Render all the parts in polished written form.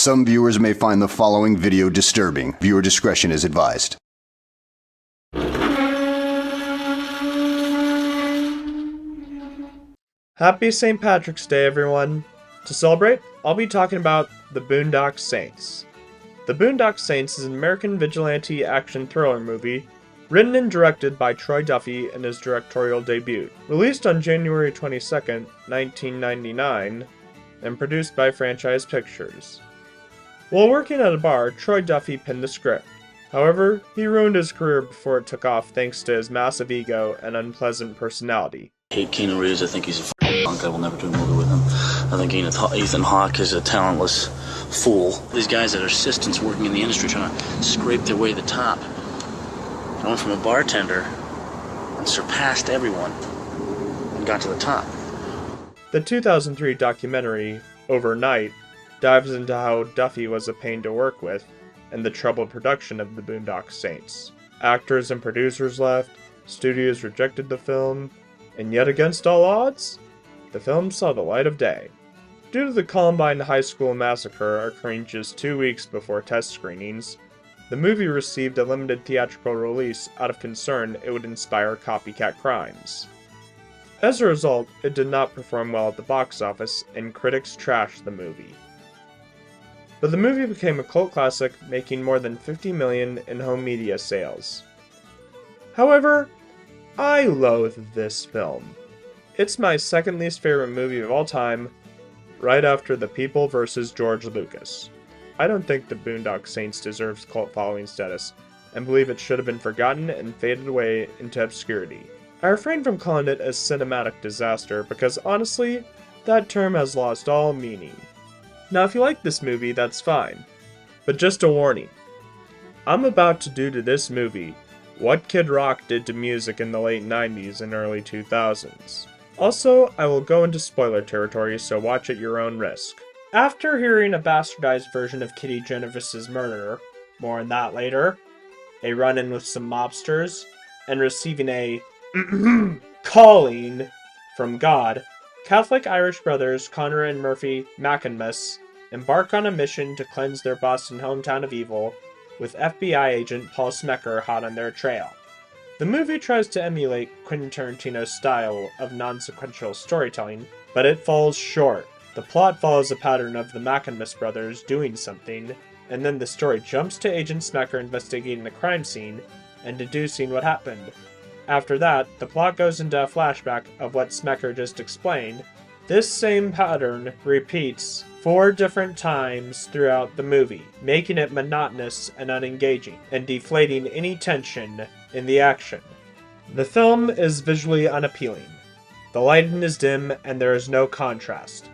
Some viewers may find the following video disturbing. Viewer discretion is advised. Happy St. Patrick's Day, everyone! To celebrate, I'll be talking about the Boondocks Saints. The Boondocks Saints is an American vigilante action thriller movie written and directed by Troy Duffy in his directorial debut. Released on January 22nd, 1999, and produced by Franchise Pictures. While working at a bar, Troy Duffy penned the script. However, he ruined his career before it took off thanks to his massive ego and unpleasant personality. I hate Keanu Reeves. I think he's a f***ing punk. I will never do a movie with him. I think Ethan Hawke is a talentless fool. These guys that are assistants working in the industry trying to scrape their way to the top. I went from a bartender and surpassed everyone and got to the top. The 2003 documentary, Overnight, dives into how Duffy was a pain to work with and the troubled production of the Boondocks Saints. Actors and producers left, studios rejected the film, and yet against all odds, the film saw the light of day. Due to the Columbine High School massacre occurring just 2 weeks before test screenings, the movie received a limited theatrical release out of concern it would inspire copycat crimes. As a result, it did not perform well at the box office, and critics trashed the movie. But the movie became a cult classic, making more than $50 million in home media sales. However, I loathe this film. It's my second least favorite movie of all time, right after The People vs. George Lucas. I don't think the Boondocks Saints deserves cult following status, and believe it should have been forgotten and faded away into obscurity. I refrain from calling it a cinematic disaster because honestly, that term has lost all meaning. Now if you like this movie, that's fine. But just a warning. I'm about to do to this movie what Kid Rock did to music in the late 90s and early 2000s. Also, I will go into spoiler territory, so watch at your own risk. After hearing a bastardized version of Kitty Genovese's murder, more on that later, a run-in with some mobsters, and receiving a calling from God, Catholic Irish brothers Connor and Murphy McInnes embark on a mission to cleanse their Boston hometown of evil, with FBI agent Paul Smecker hot on their trail. The movie tries to emulate Quentin Tarantino's style of non-sequential storytelling, but it falls short. The plot follows a pattern of the McInnes brothers doing something, and then the story jumps to Agent Smecker investigating the crime scene and deducing what happened. After that, the plot goes into a flashback of what Smecker just explained. This same pattern repeats 4 different times throughout the movie, making it monotonous and unengaging, and deflating any tension in the action. The film is visually unappealing. The lighting is dim and there is no contrast.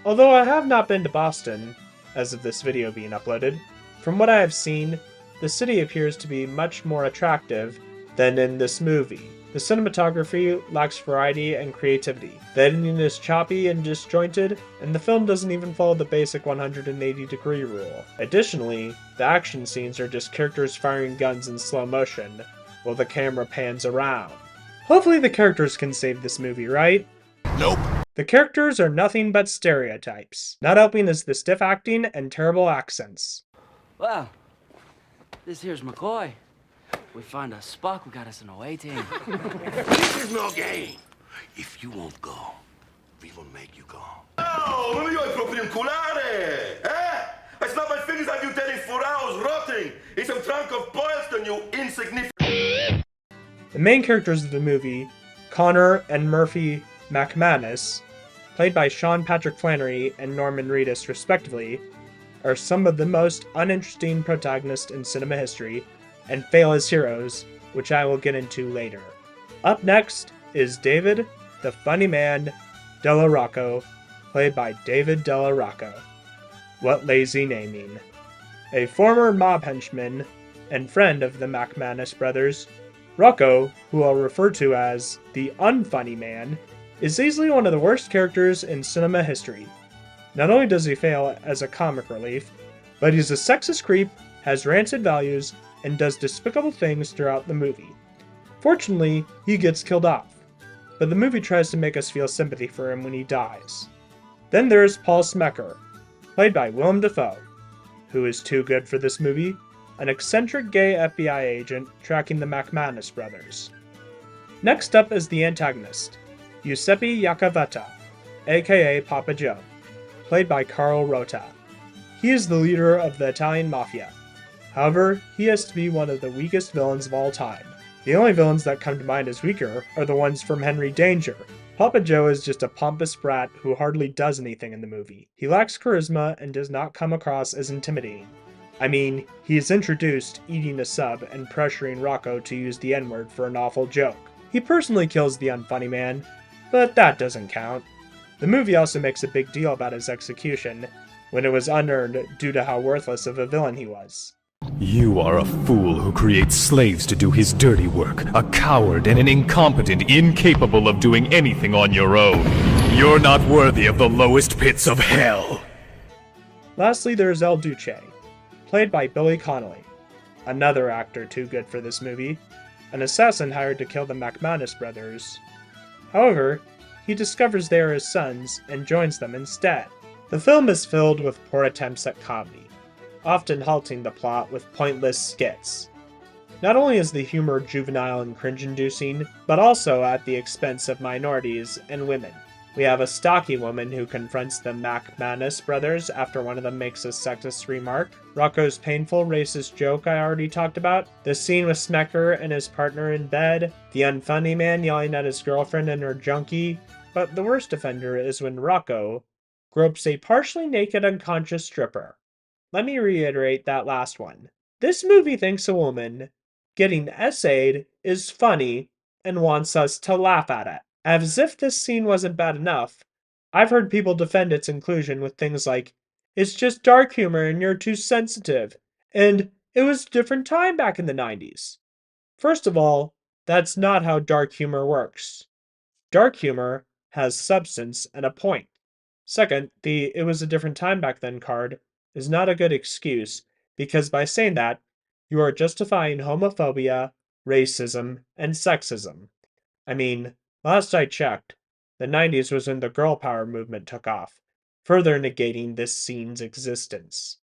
Although I have not been to Boston, as of this video being uploaded, from what I have seen, the city appears to be much more attractive than in this movie. The cinematography lacks variety and creativity. The editing is choppy and disjointed, and the film doesn't even follow the basic 180-degree rule. Additionally, the action scenes are just characters firing guns in slow motion, while the camera pans around. Hopefully the characters can save this movie, right? Nope. The characters are nothing but stereotypes. Not helping is the stiff acting and terrible accents. Well, this here's McCoy. We find a Spock, we got us an away team. This is no game. If you won't go, we will make you go. Oh, non mi vuoi proprio inculare, eh? I snap my fingers at you dead in 4 hours, rotting in some trunk of Boylston, you insignificant. The main characters of the movie, Connor and Murphy McManus, played by Sean Patrick Flannery and Norman Reedus respectively, are some of the most uninteresting protagonists in cinema history, and fail as heroes, which I will get into later. Up next is David, the funny man, Della Rocco, played by David Della Rocco. What lazy naming. A former mob henchman and friend of the McManus brothers, Rocco, who I'll refer to as the unfunny man, is easily one of the worst characters in cinema history. Not only does he fail as a comic relief, but he's a sexist creep, has rancid values, and does despicable things throughout the movie. Fortunately, he gets killed off, but the movie tries to make us feel sympathy for him when he dies. Then there's Paul Smecker, played by Willem Dafoe. Who is too good for this movie? An eccentric gay FBI agent tracking the McManus brothers. Next up is the antagonist, Giuseppe Iacovetta, aka Papa Joe, played by Carl Rota. He is the leader of the Italian Mafia. However, he has to be one of the weakest villains of all time. The only villains that come to mind as weaker are the ones from Henry Danger. Papa Joe is just a pompous brat who hardly does anything in the movie. He lacks charisma and does not come across as intimidating. I mean, he is introduced eating a sub and pressuring Rocco to use the N-word for an awful joke. He personally kills the unfunny man, but that doesn't count. The movie also makes a big deal about his execution, when it was unearned due to how worthless of a villain he was. You are a fool who creates slaves to do his dirty work, a coward and an incompetent, incapable of doing anything on your own. You're not worthy of the lowest pits of hell. Lastly, there's El Duce, played by Billy Connolly, another actor too good for this movie, an assassin hired to kill the McManus brothers. However, he discovers they are his sons and joins them instead. The film is filled with poor attempts at comedy, often halting the plot with pointless skits. Not only is the humor juvenile and cringe-inducing, but also at the expense of minorities and women. We have a stocky woman who confronts the McManus brothers after one of them makes a sexist remark, Rocco's painful racist joke I already talked about, the scene with Smecker and his partner in bed, the unfunny man yelling at his girlfriend and her junkie, but the worst offender is when Rocco gropes a partially naked unconscious stripper. Let me reiterate that last one. This movie thinks a woman getting essayed is funny and wants us to laugh at it. As if this scene wasn't bad enough, I've heard people defend its inclusion with things like, it's just dark humor and you're too sensitive, and it was a different time back in the 90s. First of all, that's not how dark humor works. Dark humor has substance and a point. Second, the "it was a different time back then" card is not a good excuse, because by saying that, you are justifying homophobia, racism, and sexism. I mean, last I checked, the 90s was when the girl power movement took off, further negating this scene's existence.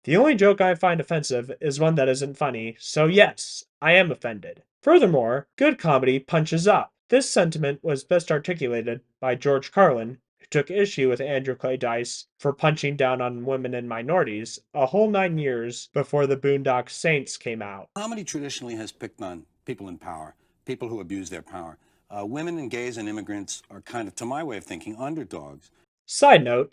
The only joke I find offensive is one that isn't funny, so yes, I am offended. Furthermore, good comedy punches up. This sentiment was best articulated by George Carlin, who took issue with Andrew Clay Dice for punching down on women and minorities a whole 9 years before the Boondocks Saints came out. Comedy traditionally has picked on people in power, people who abuse their power. Women and gays and immigrants are kind of, to my way of thinking, underdogs. Side note,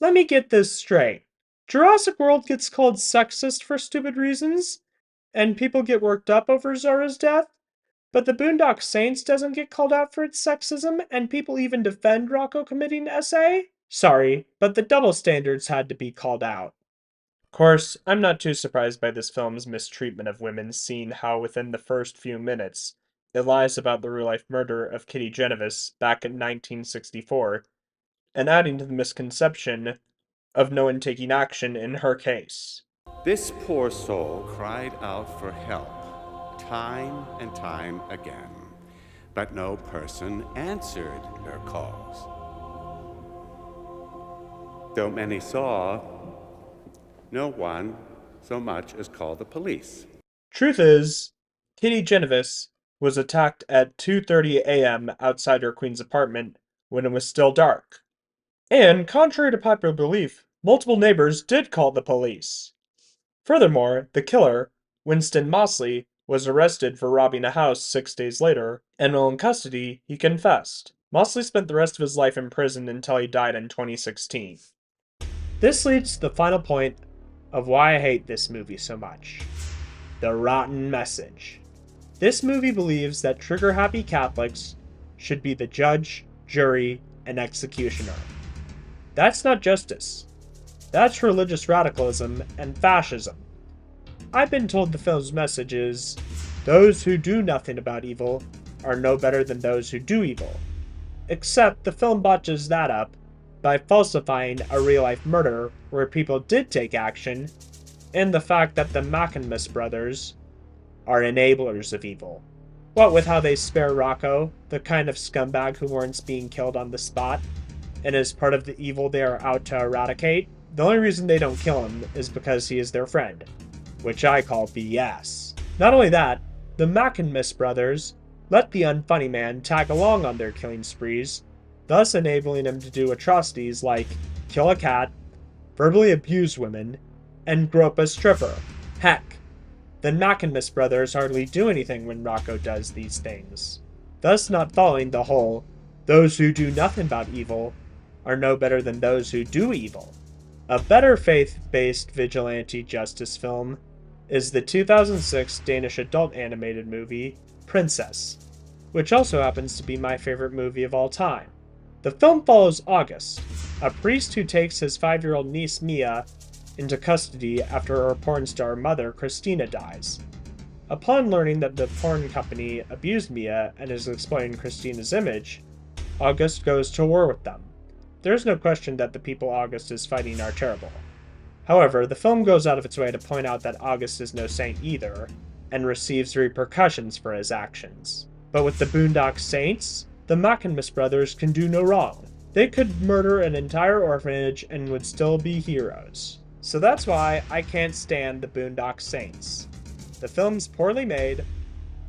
let me get this straight. Jurassic World gets called sexist for stupid reasons, and people get worked up over Zora's death, but the Boondocks Saints doesn't get called out for its sexism, and people even defend Rocco committing SA? Sorry, but the double standards had to be called out. Of course, I'm not too surprised by this film's mistreatment of women, seeing how within the first few minutes, it lies about the real-life murder of Kitty Genovese back in 1964, and adding to the misconception of no one taking action in her case. This poor soul cried out for help, time and time again, but no person answered her calls. Though many saw, no one so much as called the police. Truth is, Kitty Genovese was attacked at 2:30 a.m. outside her queen's apartment when it was still dark. And, contrary to popular belief, multiple neighbors did call the police. Furthermore, the killer, Winston Mosley, was arrested for robbing a house 6 days later, and while in custody, he confessed. Mosley spent the rest of his life in prison until he died in 2016. This leads to the final point of why I hate this movie so much. The rotten message. This movie believes that trigger-happy Catholics should be the judge, jury, and executioner. That's not justice. That's religious radicalism and fascism. I've been told the film's message is, those who do nothing about evil are no better than those who do evil. Except the film botches that up by falsifying a real-life murder where people did take action, and the fact that the McManus brothers are enablers of evil. What with how they spare Rocco, the kind of scumbag who warrants being killed on the spot, and is part of the evil they are out to eradicate, The only reason they don't kill him is because he is their friend, which I call BS. Not only that, the Mackinmis brothers let the unfunny man tag along on their killing sprees, thus enabling him to do atrocities like kill a cat, verbally abuse women, and grope a stripper. Heck, the Mackinmis brothers hardly do anything when Rocco does these things, thus not following the whole "those who do nothing about evil are no better than those who do evil." A better faith-based vigilante justice film is the 2006 Danish adult animated movie Princess, which also happens to be my favorite movie of all time. The film follows August, a priest who takes his 5-year-old niece Mia into custody after her porn star mother Christina dies. Upon learning that the porn company abused Mia and is exploiting Christina's image, August goes to war with them. There's no question that the people August is fighting are terrible. However, the film goes out of its way to point out that August is no saint either, and receives repercussions for his actions. But with the Boondocks Saints, the Mackinmis brothers can do no wrong. They could murder an entire orphanage and would still be heroes. So that's why I can't stand the Boondocks Saints. The film's poorly made,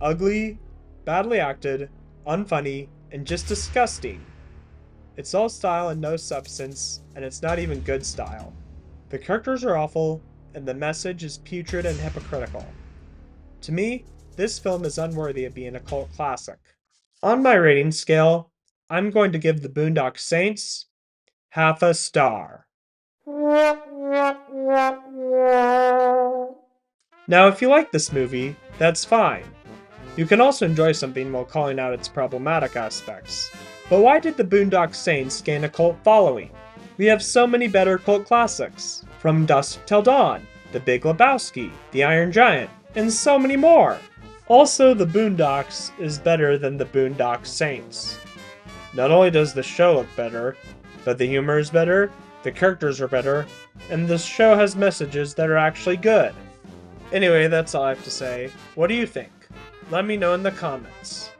ugly, badly acted, unfunny, and just disgusting. It's all style and no substance, and it's not even good style. The characters are awful, and the message is putrid and hypocritical. To me, this film is unworthy of being a cult classic. On my rating scale, I'm going to give the Boondocks Saints half a star. Now, if you like this movie, that's fine. You can also enjoy something while calling out its problematic aspects. But why did the Boondocks Saints gain a cult following? We have so many better cult classics, From Dusk Till Dawn, The Big Lebowski, The Iron Giant, and so many more. Also, The Boondocks is better than the Boondocks Saints. Not only does the show look better, but the humor is better, the characters are better, and the show has messages that are actually good. Anyway, that's all I have to say. What do you think? Let me know in the comments.